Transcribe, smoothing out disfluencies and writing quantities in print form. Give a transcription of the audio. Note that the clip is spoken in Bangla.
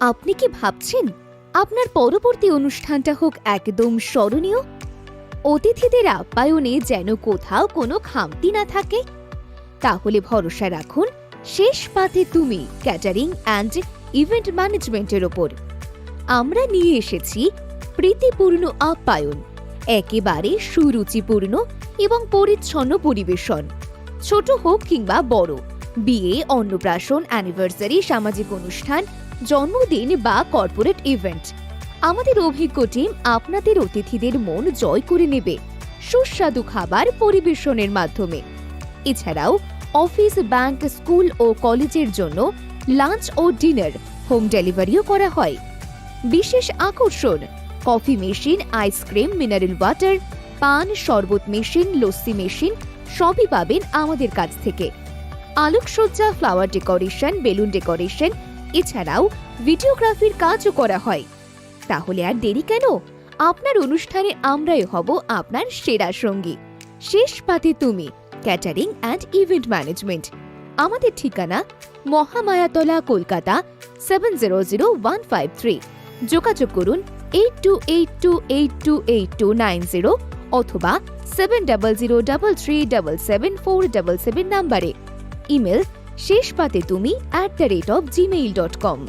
আপনি কি ভাবছেন আপনার পরবর্তী অনুষ্ঠানটা হোক একদম স্মরণীয়? অতিথিদের আপ্যায়নে যেন কোথাও কোনো খামতি না থাকে? তাহলে ভরসা রাখুন শেষ পাতে তুমি ক্যাটারিং অ্যান্ড ইভেন্ট ম্যানেজমেন্টের ওপর। আমরা নিয়ে এসেছি প্রীতিপূর্ণ আপ্যায়ন, একেবারে সুরুচিপূর্ণ এবং পরিচ্ছন্ন পরিবেশন। ছোট হোক কিংবা বড়, বিয়ে, অন্নপ্রাশন, অ্যানিভার্সারি, সামাজিক অনুষ্ঠান, জন্মদিন বা কর্পোরেট ইভেন্ট, আমাদের অভিজ্ঞ টিম আপনাদের অতিথিদের মন জয় করে নেবে সুস্বাদু খাবার পরিবেশনের মাধ্যমে। এছাড়াও অফিস, ব্যাংক, স্কুল ও কলেজের জন্য লাঞ্চ ও ডিনার হোম ডেলিভারিও করা হয়। বিশেষ আকর্ষণ: coffee machine, ice cream, mineral water, পান, শরবত মেশিন, লস্যি মেশিন সবই পাবেন আমাদের কাছ থেকে। আলোকসজ্জা, ফ্লাওয়ার ডেকোরেশন, বেলুন ডেকোরেশন, এছাড়াও ভিডিওগ্রাফির কাজও করা হয়। তাহলে আর দেরি কেন? আপনার অনুষ্ঠানে আমরাই হব আপনার সেরা সঙ্গী। শেষ পাতে তুমি ক্যাটারিং অ্যান্ড ইভেন্ট ম্যানেজমেন্ট। আমাদের ঠিকানা মহামায়াতলা, কলকাতা 700153। যোগাযোগ করুন 8282828290 অথবা 7003377477 নাম্বারে। ইমেল শেষপাতেতুমি@gmail.com।